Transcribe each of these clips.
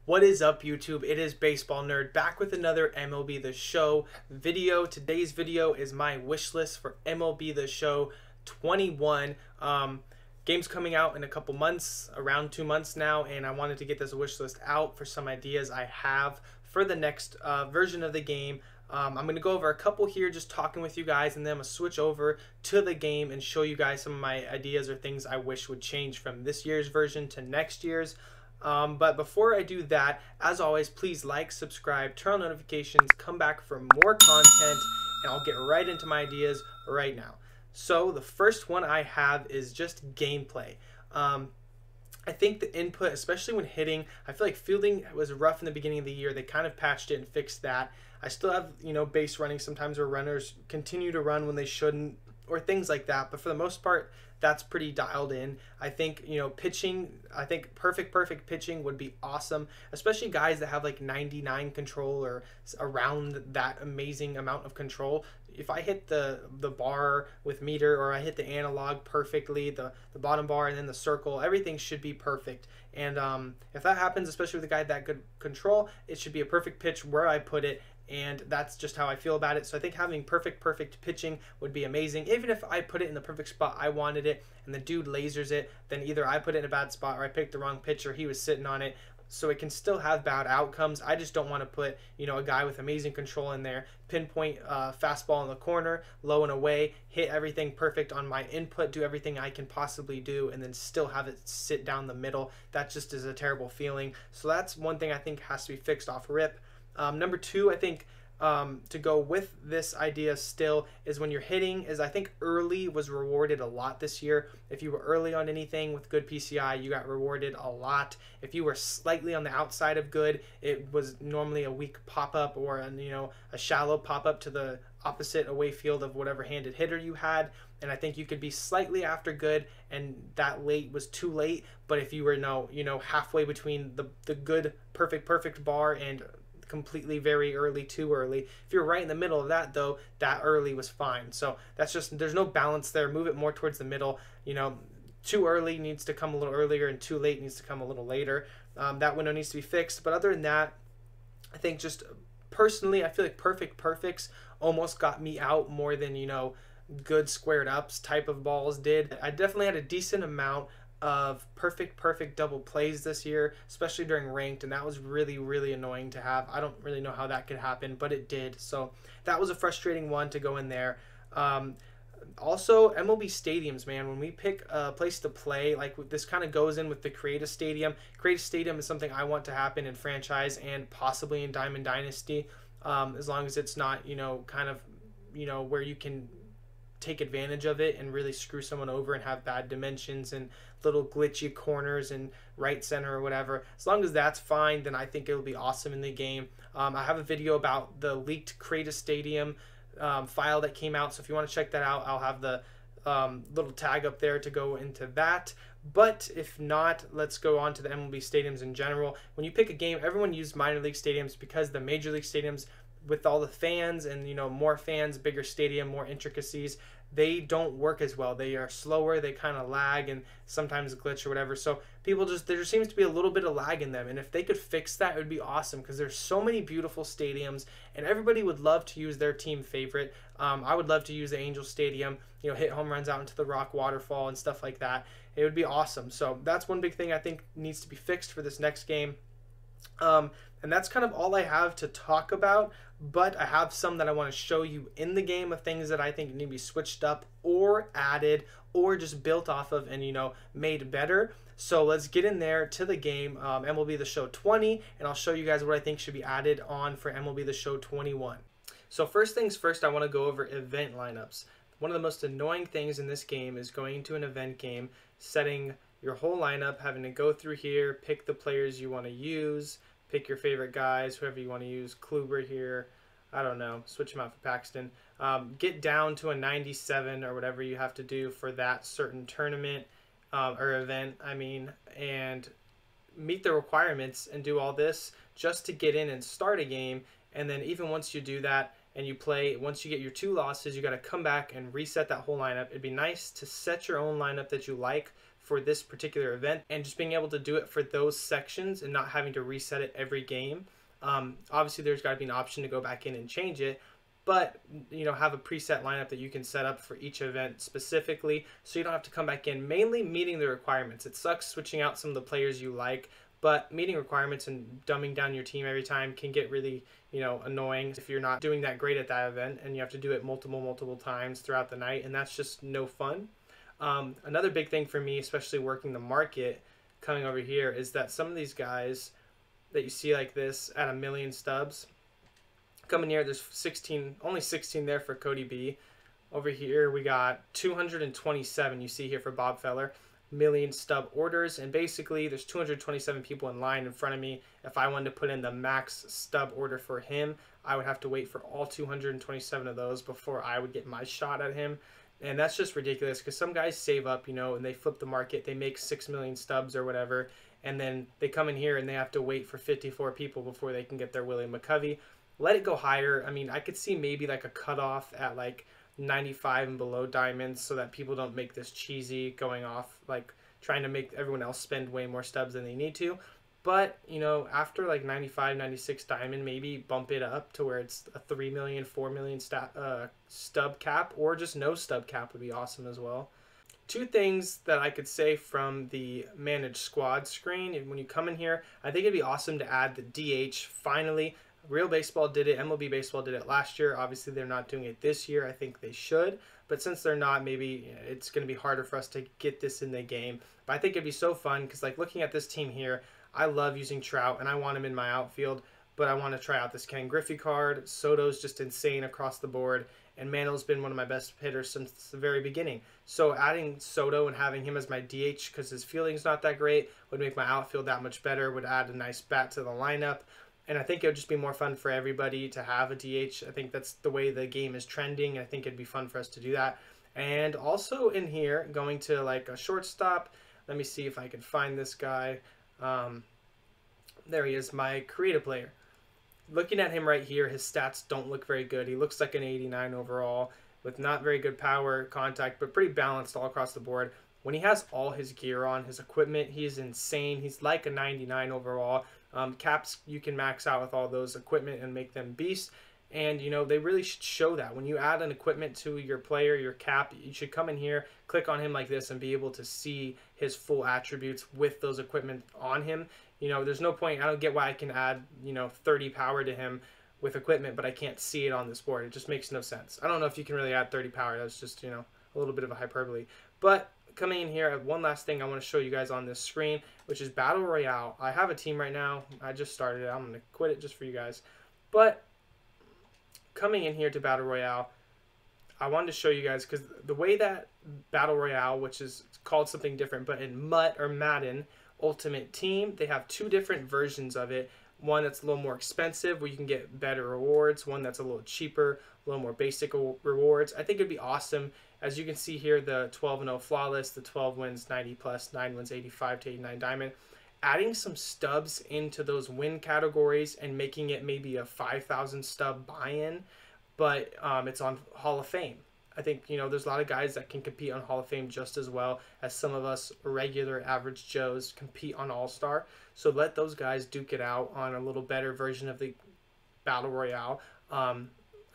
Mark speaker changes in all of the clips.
Speaker 1: What is up, YouTube? It is Baseball Nerd back with another MLB The Show video. Today's video is my wish list for MLB The Show 21. Game's coming out in a couple months, around 2 months now, and I wanted to get this wish list out for some ideas I have for the next version of the game. I'm going to go over a couple here, just talking with you guys, and then I'm going to switch over to the game and show you guys some of my ideas or things I wish would change from this year's version to next year's. But before I do that, as always, please like, subscribe, turn on notifications, come back for more content, and I'll get right into my ideas right now. So the first one I have is just gameplay. I think the input, especially when hitting, I feel like fielding was rough in the beginning of the year. They kind of patched it and fixed that. I still have, base running sometimes where runners continue to run when they shouldn't, or things like that. But for the most part, that's pretty dialed in. I think, pitching, I think perfect pitching would be awesome, especially guys that have like 99 control or around that amazing amount of control. If I hit the bar with meter, or I hit the analog perfectly, the bottom bar and then the circle, everything should be perfect. And if that happens, especially with a guy that good control, it should be a perfect pitch where I put it. And that's just how I feel about it. So I think having perfect pitching would be amazing. Even if I put it in the perfect spot I wanted it and the dude lasers it, then either I put it in a bad spot or I picked the wrong pitch or he was sitting on it. So it can still have bad outcomes. I just don't want to put, a guy with amazing control in there, pinpoint fastball in the corner, low and away, hit everything perfect on my input, do everything I can possibly do, and then still have it sit down the middle. That just is a terrible feeling. So that's one thing I think has to be fixed off rip. Number two, I think to go with this idea still is when you're hitting, is I think early was rewarded a lot this year. If you were early on anything with good PCI, you got rewarded a lot. If you were slightly on the outside of good, it was normally a weak pop-up or a shallow pop-up to the opposite away field of whatever handed hitter you had. And I think you could be slightly after good and that late was too late. But if you were halfway between the good perfect bar and completely very early, too early. If you're right in the middle of that, though, that early was fine. So that's just, there's no balance there. Move it more towards the middle. Too early needs to come a little earlier and too late needs to come a little later. That window needs to be fixed. But other than that, I think just personally, I feel like perfects almost got me out more than, good squared ups type of balls did. I definitely had a decent amount of perfect double plays this year, especially during ranked, and that was really annoying to have. I don't really know how that could happen, but it did. So that was a frustrating one to go in there. Also, MLB stadiums, man, when we pick a place to play, like this kind of goes in with the Creative Stadium. Creative Stadium is something I want to happen in franchise and possibly in Diamond Dynasty, as long as it's not, where you can take advantage of it and really screw someone over and have bad dimensions and little glitchy corners and right center or whatever. As long as that's fine, then I think it'll be awesome in the game. I have a video about the leaked Creative Stadium file that came out, so if you want to check that out, I'll have the little tag up there to go into that. But if not, let's go on to the MLB stadiums in general. When you pick a game, everyone used minor league stadiums because the major league stadiums, with all the fans and more fans, bigger stadium, more intricacies, they don't work as well. They are slower, they kind of lag and sometimes glitch or whatever. So people there just seems to be a little bit of lag in them, and if they could fix that, it would be awesome, because there's so many beautiful stadiums and everybody would love to use their team favorite. I would love to use the Angel Stadium, hit home runs out into the rock waterfall and stuff like that. It would be awesome. So that's one big thing I think needs to be fixed for this next game. And that's kind of all I have to talk about, but I have some that I want to show you in the game of things that I think need to be switched up or added or just built off of and, made better. So let's get in there to the game, MLB The Show 20, and I'll show you guys what I think should be added on for MLB The Show 21. So first things first, I want to go over event lineups. One of the most annoying things in this game is going into an event game, setting your whole lineup, having to go through here, pick the players you want to use, pick your favorite guys, whoever you want to use. Kluber here, I don't know, switch him out for Paxton. Get down to a 97 or whatever you have to do for that certain tournament or event, and meet the requirements and do all this just to get in and start a game. And then even once you do that and you play, once you get your 2 losses, you got to come back and reset that whole lineup. It'd be nice to set your own lineup that you like for this particular event, and just being able to do it for those sections and not having to reset it every game. Obviously there's got to be an option to go back in and change it, but have a preset lineup that you can set up for each event specifically, so you don't have to come back in. Mainly meeting the requirements. It sucks switching out some of the players you like, but meeting requirements and dumbing down your team every time can get really annoying if you're not doing that great at that event and you have to do it multiple times throughout the night, and that's just no fun. Another big thing for me, especially working the market coming over here, is that some of these guys that you see like this at 1 million stubs coming here, there's only 16 there for Cody B. Over here we got 227 you see here for Bob Feller, million stub orders, and basically there's 227 people in line in front of me. If I wanted to put in the max stub order for him, I would have to wait for all 227 of those before I would get my shot at him. And that's just ridiculous, because some guys save up, and they flip the market, they make 6 million stubs or whatever, and then they come in here and they have to wait for 54 people before they can get their Willie McCovey. Let it go higher. I mean, I could see maybe like a cutoff at like 95 and below diamonds, so that people don't make this cheesy going off, like trying to make everyone else spend way more stubs than they need to. But, after like 95, 96 diamond, maybe bump it up to where it's a 3 million, 4 million stub cap, or just no stub cap would be awesome as well. Two things that I could say from the manage squad screen. When you come in here, I think it'd be awesome to add the DH finally. Real Baseball did it. MLB Baseball did it last year. Obviously, they're not doing it this year. I think they should. But since they're not, maybe it's going to be harder for us to get this in the game. But I think it'd be so fun, because like looking at this team here, I love using Trout, and I want him in my outfield. But I want to try out this Ken Griffey card. Soto's just insane across the board. And Mantl's been one of my best hitters since the very beginning. So adding Soto and having him as my DH, because his fielding's not that great, would make my outfield that much better, would add a nice bat to the lineup. And I think it would just be more fun for everybody to have a DH. I think that's the way the game is trending. I think it'd be fun for us to do that. And also in here, going to like a shortstop. Let me see if I can find this guy. There he is, my creative player. Looking at him right here, his stats don't look very good. He looks like an 89 overall with not very good power, contact, but pretty balanced all across the board. When he has all his gear on, his equipment, he's insane. He's like a 99 overall. Caps, you can max out with all those equipment and make them beasts. And, they really should show that. When you add an equipment to your player, your cap, you should come in here, click on him like this, and be able to see his full attributes with those equipment on him. There's no point. I don't get why I can add, 30 power to him with equipment, but I can't see it on this board. It just makes no sense. I don't know if you can really add 30 power. That's just, a little bit of a hyperbole. But coming in here, I have one last thing I want to show you guys on this screen, which is Battle Royale. I have a team right now. I just started it. I'm going to quit it just for you guys. But coming in here to Battle Royale, I wanted to show you guys, because the way that Battle Royale, which is called something different, but in Mutt or Madden Ultimate Team, they have two different versions of it. One that's a little more expensive, where you can get better rewards. One that's a little cheaper, a little more basic rewards. I think it'd be awesome. As you can see here, the 12-0 flawless, the 12 wins 90 plus, 9 wins 85 to 89 diamond. Adding some stubs into those win categories and making it maybe a 5,000 stub buy-in, but it's on Hall of Fame. I think, there's a lot of guys that can compete on Hall of Fame just as well as some of us regular average Joes compete on All-Star. So let those guys duke it out on a little better version of the Battle Royale.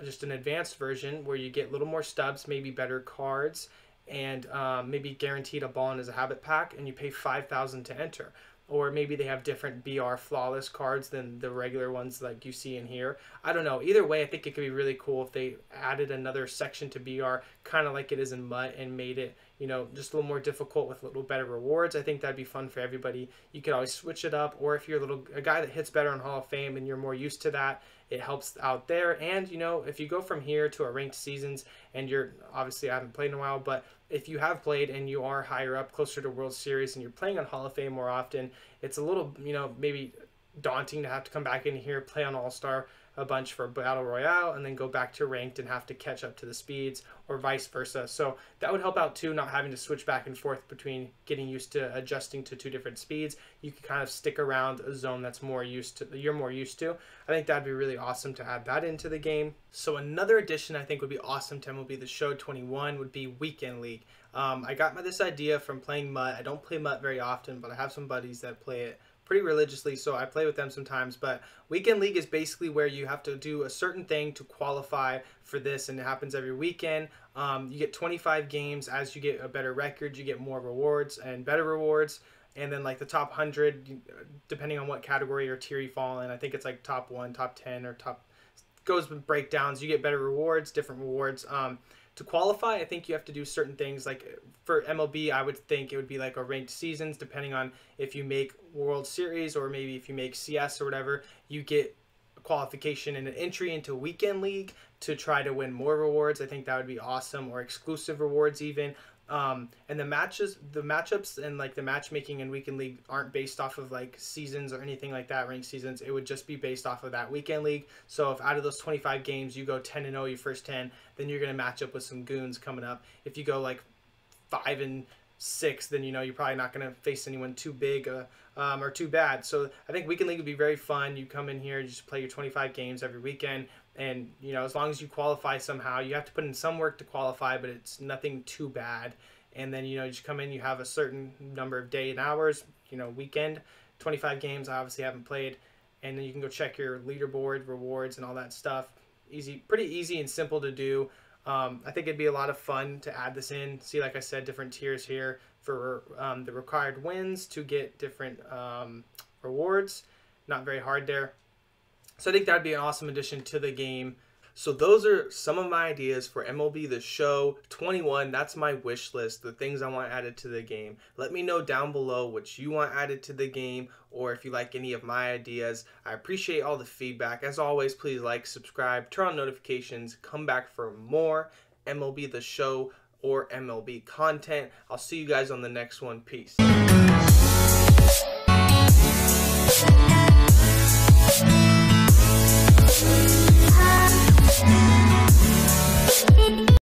Speaker 1: Just an advanced version where you get a little more stubs, maybe better cards, and maybe guaranteed a ball in as a habit pack, and you pay 5,000 to enter. Or maybe they have different BR flawless cards than the regular ones like you see in here. I don't know. Either way, I think it could be really cool if they added another section to BR, kind of like it is in Mutt, and made it, just a little more difficult with a little better rewards. I think that'd be fun for everybody. You could always switch it up, or if you're a guy that hits better on Hall of Fame and you're more used to that, it helps out there. And, if you go from here to a ranked seasons, and obviously I haven't played in a while, but if you have played and you are higher up, closer to World Series, and you're playing on Hall of Fame more often, it's a little, maybe daunting to have to come back in here, play on All-Star a bunch for Battle Royale and then go back to ranked and have to catch up to the speeds, or vice versa. So that would help out too, not having to switch back and forth between getting used to adjusting to 2 different speeds. You can kind of stick around a zone that's you're more used to. I think that'd be really awesome to add that into the game. So another addition I think would be awesome to MLB The Show 21 would be Weekend League. I got this idea from playing MUT. I don't play MUT very often, but I have some buddies that play it pretty religiously, so I play with them sometimes. But Weekend League is basically where you have to do a certain thing to qualify for this, and it happens every weekend. You get 25 games. As you get a better record, you get more rewards and better rewards. And then like the top 100, depending on what category or tier you fall in, I think it's like top 1, top 10, or top, goes with breakdowns. You get better rewards, different rewards. To qualify, I think you have to do certain things. Like for MLB, I would think it would be like a ranked seasons, depending on if you make World Series or maybe if you make CS or whatever, you get a qualification and an entry into Weekend League to try to win more rewards. I think that would be awesome, or exclusive rewards even. And the matchups and like the matchmaking in Weekend League aren't based off of like seasons or anything like that, ranked seasons. It would just be based off of that Weekend League. So if out of those 25 games you go 10-0 your first 10, then you're going to match up with some goons coming up. If you go like 5-6, then you know you're probably not going to face anyone too big or too bad. So I think Weekend League would be very fun. You come in here, you just play your 25 games every weekend. And, you know, as long as you qualify somehow, you have to put in some work to qualify, but it's nothing too bad. And then, you know, you just come in, you have a certain number of day and hours, you know, weekend, 25 games I obviously haven't played. And then you can go check your leaderboard, rewards, and all that stuff. Pretty easy and simple to do. I think it'd be a lot of fun to add this in. See, like I said, different tiers here for the required wins to get different rewards. Not very hard there. So I think that'd be an awesome addition to the game. So those are some of my ideas for MLB The Show 21. That's my wish list, the things I want added to the game. Let me know down below what you want added to the game, or if you like any of my ideas. I appreciate all the feedback. As always, please like, subscribe, turn on notifications, come back for more MLB The Show or MLB content. I'll see you guys on the next one. Peace.